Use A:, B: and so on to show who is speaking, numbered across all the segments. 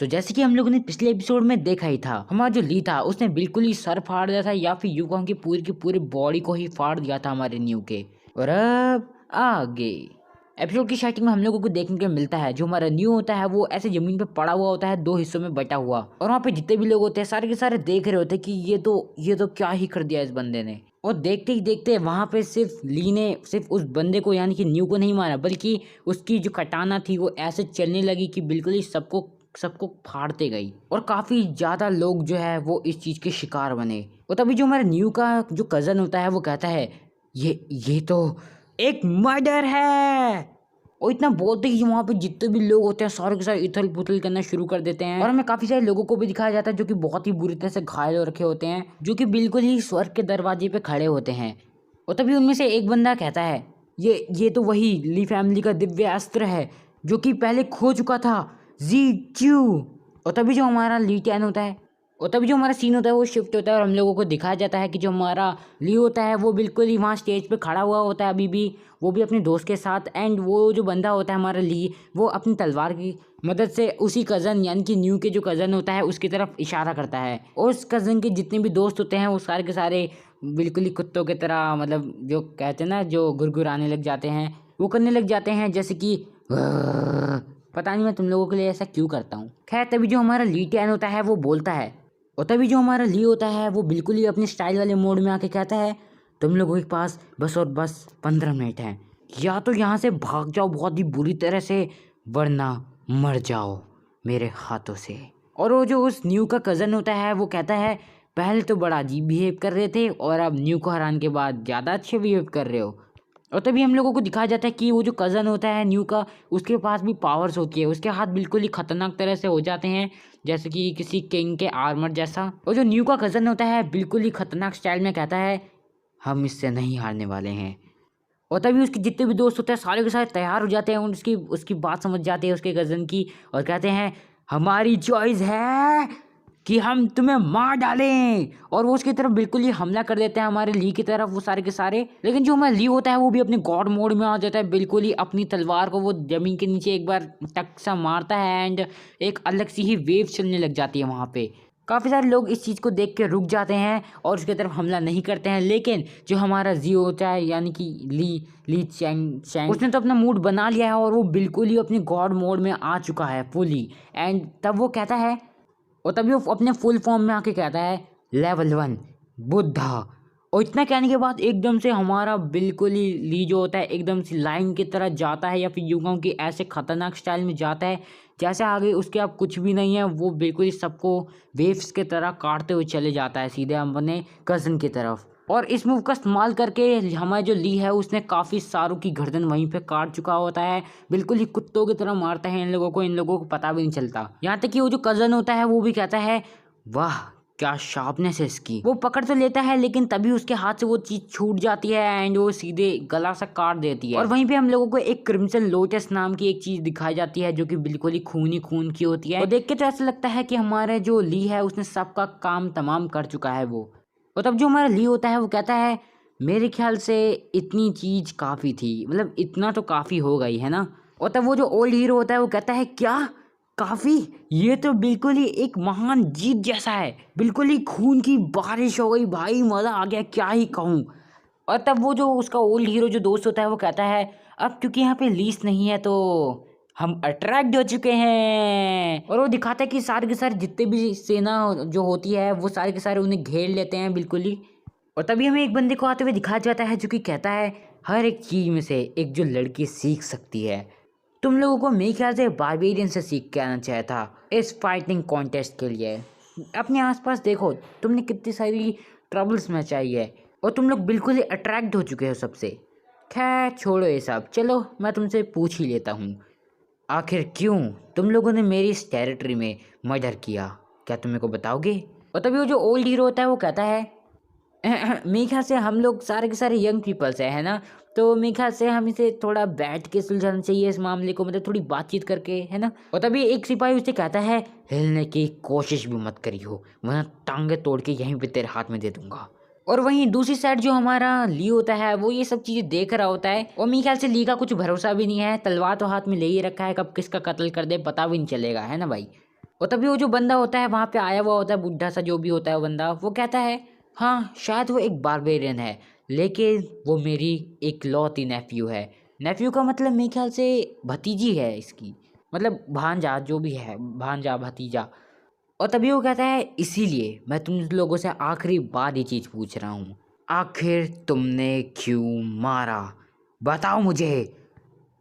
A: जैसे कि हम लोगों ने पिछले एपिसोड में देखा ही था, हमारा जो ली था उसने बिल्कुल ही सर फाड़ दिया था या फिर यूं कहूं कि पूरी की पूरी बॉडी को ही फाड़ दिया था हमारे न्यू के। और अब आगे एपिसोड की स्टार्टिंग में हम लोगों को देखने को मिलता है जो हमारा न्यू होता है वो ऐसे जमीन पे पड़ा हुआ होता है, दो हिस्सों में बटा हुआ, और वहाँ पे जितने भी लोग होते हैं सारे के सारे देख रहे होते हैं कि ये तो क्या ही कर दिया इस बंदे ने। और देखते ही देखते वहां पे सिर्फ ली ने सिर्फ उस बंदे को यानी कि न्यू को नहीं मारा, बल्कि उसकी जो कटाना थी वो ऐसे चलने लगी कि बिल्कुल ही सबको सबको फाड़ते गई, और काफी ज्यादा लोग जो है वो इस चीज के शिकार बने। और तभी जो हमारे न्यू का जो कजन होता है वो कहता है ये तो एक मर्डर है। और इतना बोलते ही वहाँ पे जितने भी लोग होते हैं सारे के सारे इथल पुथल करना शुरू कर देते हैं, और हमें काफी सारे लोगों को भी दिखाया जाता है जो कि बहुत ही बुरी तरह से घायल हो रखे होते हैं, जो कि बिल्कुल ही स्वर्ग के दरवाजे पे खड़े होते हैं। और तभी उनमें से एक बंदा कहता है ये तो वही ली फैमिली का दिव्य अस्त्र है जो कि पहले खो चुका था, जी च्यू। और तभी जो हमारा ली टैन होता है, और तभी जो हमारा सीन होता है वो शिफ्ट होता है और हम लोगों को दिखाया जाता है कि जो हमारा ली होता है वो बिल्कुल ही वहाँ स्टेज पे खड़ा हुआ होता है अभी भी, वो भी अपने दोस्त के साथ। एंड वो जो बंदा होता है हमारा ली, वो अपनी तलवार की मदद से उसी कज़न यानी कि न्यू के जो कज़न होता है उसकी तरफ इशारा करता है, और उस कज़न के जितने भी दोस्त होते हैं वो सारे के सारे बिल्कुल ही कुत्तों की तरह, मतलब जो कहते हैं ना जो गुरगुराने लग जाते हैं, वो करने लग जाते हैं जैसे कि पता नहीं मैं तुम लोगों के लिए ऐसा क्यों करता हूँ। खैर तभी जो हमारा ली टैन होता है वो बोलता है, और तभी जो हमारा ली होता है वो बिल्कुल ही अपने स्टाइल वाले मोड में आके कहता है तुम लोगों के पास बस और बस 15 मिनट हैं, या तो यहाँ से भाग जाओ बहुत ही बुरी तरह से, वरना मर जाओ मेरे हाथों से। और वो जो उस न्यू का कज़न होता है वो कहता है पहले तो बड़ा अजीब बिहेव कर रहे थे और अब न्यू को हराने के बाद ज़्यादा अच्छे बिहेव कर रहे हो। और तभी हम लोगों को दिखाया जाता है कि वो जो कज़न होता है न्यू का, उसके पास भी पावर्स होती है, उसके हाथ बिल्कुल ही खतरनाक तरह से हो जाते हैं जैसे कि किसी किंग के आर्मर जैसा। और जो न्यू का कज़न होता है बिल्कुल ही खतरनाक स्टाइल में कहता है हम इससे नहीं हारने वाले हैं। और तभी उसके जितने भी दोस्त होते हैं सारे के सारे तैयार हो जाते हैं, उसकी उसकी बात समझ जाते हैं उसके कज़न की, और कहते हैं हमारी चॉइस है कि हम तुम्हें मार डालें। और वो उसकी तरफ बिल्कुल ही हमला कर देते हैं हमारे ली की तरफ वो सारे के सारे। लेकिन जो हमारा ली होता है वो भी अपने गॉड मोड में आ जाता है, बिल्कुल ही अपनी तलवार को वो जमीन के नीचे एक बार टक सा मारता है एंड एक अलग सी ही वेव चलने लग जाती है वहाँ पे। काफ़ी सारे लोग इस चीज़ को देख के रुक जाते हैं और उसकी तरफ हमला नहीं करते हैं, लेकिन जो हमारा जी होता है यानी कि ली ली चैंग चैंग, उसने तो अपना मूड बना लिया है और वो बिल्कुल ही अपने गॉड मोड में आ चुका है फुली। एंड तब वो कहता है, और तभी वो अपने फुल फॉर्म में आके कहता है लेवल 1 बुद्धा। और इतना कहने के बाद एकदम से हमारा बिल्कुल ही ली जो होता है एकदम से लाइन की तरह जाता है, या फिर यूं कहूं कि ऐसे खतरनाक स्टाइल में जाता है जैसे आगे उसके अब कुछ भी नहीं है, वो बिल्कुल ही सबको वेव्स के तरह काटते हुए चले जाता है सीधे अपने कज़न की तरफ। और इस मूव का इस्तेमाल करके हमारा जो ली है उसने काफ़ी सारों की गर्दन वहीं पे काट चुका होता है, बिल्कुल ही कुत्तों की तरह मारता है इन लोगों को पता भी नहीं चलता। यहाँ तक कि वो जो कज़न होता है वो भी कहता है वाह क्या शार्पनेस है इसकी। वो पकड़ तो लेता है लेकिन तभी उसके हाथ से वो चीज़ छूट जाती है एंड वो सीधे गला सा काट देती है। और वहीं पे हम लोगों को एक क्रिम्सन लोटस नाम की एक चीज़ दिखाई जाती है जो कि बिल्कुल ही खून ही खून की होती है, और देख के तो ऐसा लगता है कि हमारे जो ली है उसने सबका काम तमाम कर चुका है वो। और तब जो हमारा ली होता है वो कहता है मेरे ख्याल से इतनी चीज़ काफ़ी थी, मतलब इतना तो काफ़ी हो गई है ना। और तब वो जो ओल्ड हीरो होता है वो कहता है क्या काफ़ी, ये तो बिल्कुल ही एक महान जीत जैसा है, बिल्कुल ही खून की बारिश हो गई भाई, मज़ा आ गया क्या ही कहूँ। और तब वो जो उसका ओल्ड हीरो जो दोस्त होता है वो कहता है अब क्योंकि यहाँ पे लीस नहीं है तो हम अट्रैक्ट हो चुके हैं। और वो दिखाता है कि सारे के सारे जितने भी सेना जो होती है वो सारे के सारे उन्हें घेर लेते हैं बिल्कुल ही। और तभी हमें एक बंदे को आते हुए दिखाया जाता है जो कि कहता है हर एक चीज़ में से एक जो लड़की सीख सकती है, तुम लोगों को मेरे ख्याल से बारबेरियन से सीख के आना चाहिए था इस फाइटिंग कॉन्टेस्ट के लिए। अपने आसपास देखो तुमने कितनी सारी ट्रबल्स मचाई है और तुम लोग बिल्कुल ही अट्रैक्ट हो चुके हो सबसे। खैर छोड़ो ये सब, चलो मैं तुमसे पूछ ही लेता हूँ आखिर क्यों तुम लोगों ने मेरी इस टेरिटरी में मर्डर किया, क्या तुम मेरे को बताओगे। और तभी वो जो ओल्ड हीरो होता है वो कहता है मेरे ख्याल से हम लोग सारे के सारे यंग पीपल्स है ना, तो मेरे ख्याल से हम इसे थोड़ा बैठ के सुलझाना चाहिए इस मामले को, मतलब थोड़ी बातचीत करके, है ना। और तभी एक सिपाही उससे कहता है हिलने की कोशिश भी मत करियो वरना टांगे तोड़ के यहीं पे तेरे हाथ में दे दूंगा। और वहीं दूसरी साइड जो हमारा ली होता है वो ये सब चीज़ें देख रहा होता है, और मेरे ख्याल से ली का कुछ भरोसा भी नहीं है, तलवार तो हाथ में ले ही रखा है, कब किसका कत्ल कर दे पता भी नहीं चलेगा, है ना भाई। और तभी वो जो बंदा होता है वहाँ पे आया हुआ होता है, बुढ़ा सा जो भी होता है वो बंदा, वो कहता है हाँ शायद वो एक बारबेरियन है, लेकिन वो मेरी इकलौती नेफ्यू है। नेफ्यू का मतलब मेरे ख्याल से भतीजी है इसकी, मतलब भांजा जो भी है, भांजा भतीजा। और तभी वो कहता है इसीलिए मैं तुम लोगों से आखिरी बार ये चीज़ पूछ रहा हूँ, आखिर तुमने क्यों मारा, बताओ मुझे।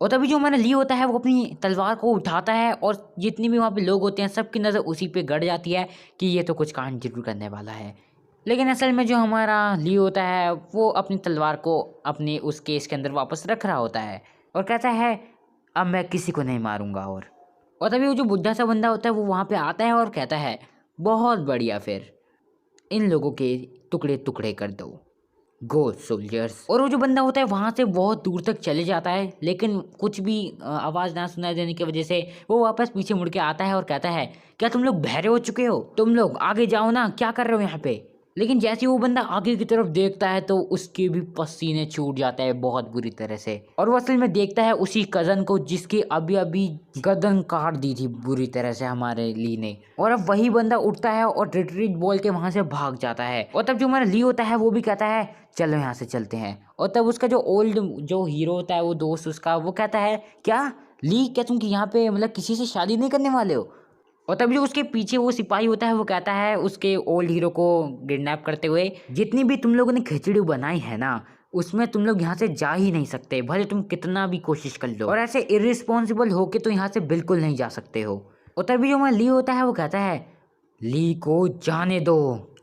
A: और तभी जो हमारा ली होता है वो अपनी तलवार को उठाता है और जितने भी वहाँ पे लोग होते हैं सबकी नज़र उसी पे गड़ जाती है कि ये तो कुछ कांड जरूर करने वाला है। लेकिन असल में जो हमारा ली होता है वो अपनी तलवार को अपने उस केस के अंदर वापस रख रहा होता है और कहता है अब मैं किसी को नहीं मारूंगा। और तभी वो जो बुढ़ा सा बंदा होता है वो वहाँ पे आता है और कहता है बहुत बढ़िया, फिर इन लोगों के टुकड़े टुकड़े कर दो, गो सोल्जर्स। और वो जो बंदा होता है वहाँ से बहुत दूर तक चले जाता है, लेकिन कुछ भी आवाज़ ना सुनाई देने की वजह से वो वापस पीछे मुड़ के आता है और कहता है क्या तुम लोग बहरे हो चुके हो, तुम लोग आगे जाओ ना, क्या कर रहे हो यहाँ पे। लेकिन जैसे ही वो बंदा आगे की तरफ देखता है तो उसके भी पसीने छूट जाते हैं बहुत बुरी तरह से, और वो असल में देखता है उसी कज़न को जिसकी अभी अभी गर्दन काट दी थी बुरी तरह से हमारे ली ने। और अब वही बंदा उठता है और रिट्रीट बोल के वहाँ से भाग जाता है। और तब जो हमारा ली होता है वो भी कहता है चलो यहाँ से चलते हैं। और तब उसका जो ओल्ड जो हीरो होता है वो दोस्त उसका, वो कहता है क्या ली, क्या तुम यहाँ पे मतलब किसी से शादी नहीं करने वाले हो। और तभी जो उसके पीछे वो सिपाही होता है वो कहता है उसके ओल्ड हीरो को किडनैप करते हुए जितनी भी तुम लोगों ने खिचड़ी बनाई है ना उसमें तुम लोग यहाँ से जा ही नहीं सकते, भले तुम कितना भी कोशिश कर लो, और ऐसे इरिस्पॉन्सिबल होके तो यहाँ से बिल्कुल नहीं जा सकते हो। और तभी जो हमारा ली होता है वो कहता है ली को जाने दो।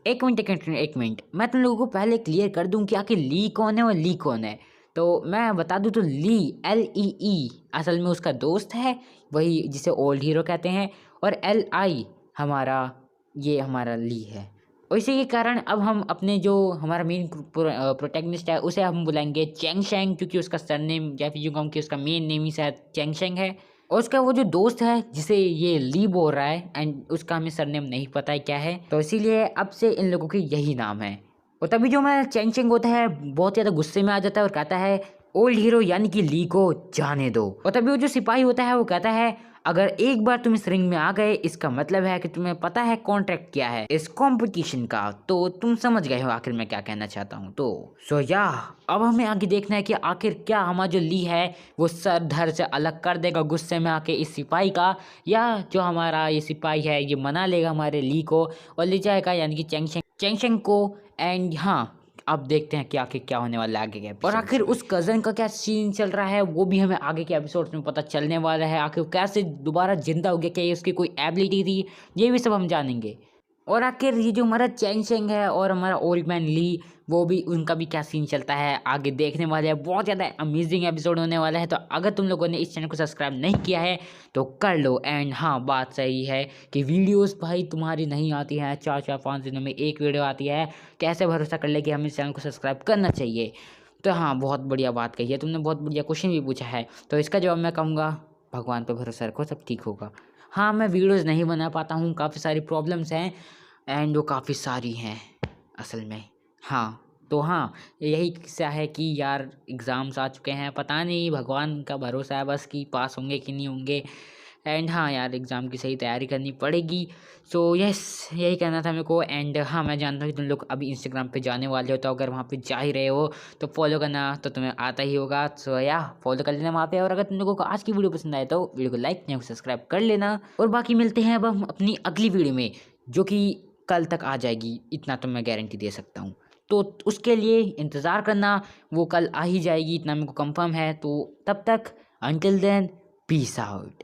A: एक मिनट मैं तुम लोगों को पहले क्लियर कर दूं कि आखिर ली कौन है और ली कौन है। तो मैं बता दूं तो ली LEE असल में उसका दोस्त है, वही जिसे ओल्ड हीरो कहते हैं, और LI हमारा ली है। और इसी के कारण अब हम अपने जो हमारा मेन प्रोटैगनिस्ट है उसे हम बुलाएंगे चैंग शेंग, क्योंकि उसका सरनेम या फिर यूँ कहूँ कि उसका मेन नेम ही शायद चैंग शेंग है। और उसका वो जो दोस्त है जिसे ये ली बोल रहा है एंड उसका हमें सरनेम नहीं पता है क्या है, तो इसीलिए अब से इन लोगों के यही नाम है। और तभी जो हमारा चैंग शेंग होता है बहुत ज़्यादा गुस्से में आ जाता है और कहता है ओल्ड हीरो यानी कि ली को जाने दो। और तभी वो जो सिपाही होता है वो कहता है अगर एक बार तुम इस रिंग में आ गए इसका मतलब है कि तुम्हें पता है कॉन्ट्रैक्ट क्या है इस कंपटीशन का, तो तुम समझ गए हो आखिर मैं क्या कहना चाहता हूँ। तो अब हमें आगे देखना है कि आखिर क्या हमारा जो ली है वो सर धर से अलग कर देगा गुस्से में आके इस सिपाही का, या जो हमारा ये सिपाही है ये मना लेगा हमारे ली को और ले जाएगा यानी कि चैंग शेंग को। एंड हाँ अब देखते हैं कि आखिर क्या होने वाला है आगे के एपिसोड। और आखिर उस कज़न का क्या सीन चल रहा है वो भी हमें आगे के एपिसोड्स में पता चलने वाला है, आखिर कैसे दोबारा जिंदा हो गया, क्या ये उसकी कोई एबिलिटी थी, ये भी सब हम जानेंगे। और आखिर ये जो हमारा चैंग शेंग है और हमारा ओल्ड मैन ली वो भी उनका भी क्या सीन चलता है आगे देखने वाले हैं। बहुत ज़्यादा अमेजिंग एपिसोड होने वाला है, तो अगर तुम लोगों ने इस चैनल को सब्सक्राइब नहीं किया है तो कर लो। एंड हाँ बात सही है कि वीडियोस भाई तुम्हारी नहीं आती हैं, 4-4-5 दिनों में एक वीडियो आती है, कैसे भरोसा कर ले कि हमें इस चैनल को सब्सक्राइब करना चाहिए। तो हाँ बहुत बढ़िया बात कही है तुमने, बहुत बढ़िया क्वेश्चन भी पूछा है, तो इसका जवाब मैं कहूँगा भगवान पे भरोसा रखो सब ठीक होगा। हाँ मैं वीडियोज़ नहीं बना पाता हूँ, काफ़ी सारी प्रॉब्लम्स हैं एंड वो काफ़ी सारी हैं असल में। हाँ तो हाँ यही किस्सा है कि यार एग्ज़ाम्स आ चुके हैं, पता नहीं भगवान का भरोसा है बस कि पास होंगे कि नहीं होंगे। एंड हाँ यार एग्ज़ाम की सही तैयारी करनी पड़ेगी। सो यस यही कहना था मेरे को। एंड हाँ मैं जानता हूँ कि तुम लोग अभी इंस्टाग्राम पे जाने वाले हो, तो अगर वहाँ पे जा ही रहे हो तो फॉलो करना तो तुम्हें आता ही होगा। सो या फॉलो कर लेना वहाँ पे। और अगर तुम लोगों को आज की वीडियो पसंद आए तो वीडियो को लाइक चैनल को सब्सक्राइब कर लेना। और बाकी मिलते हैं अब हम अपनी अगली वीडियो में जो कि कल तक आ जाएगी, इतना तो मैं गारंटी दे सकता हूँ। तो उसके लिए इंतज़ार करना, वो कल आ ही जाएगी इतना मेरे को कंफर्म है। तो तब तक अंटिल देन पीस आउट।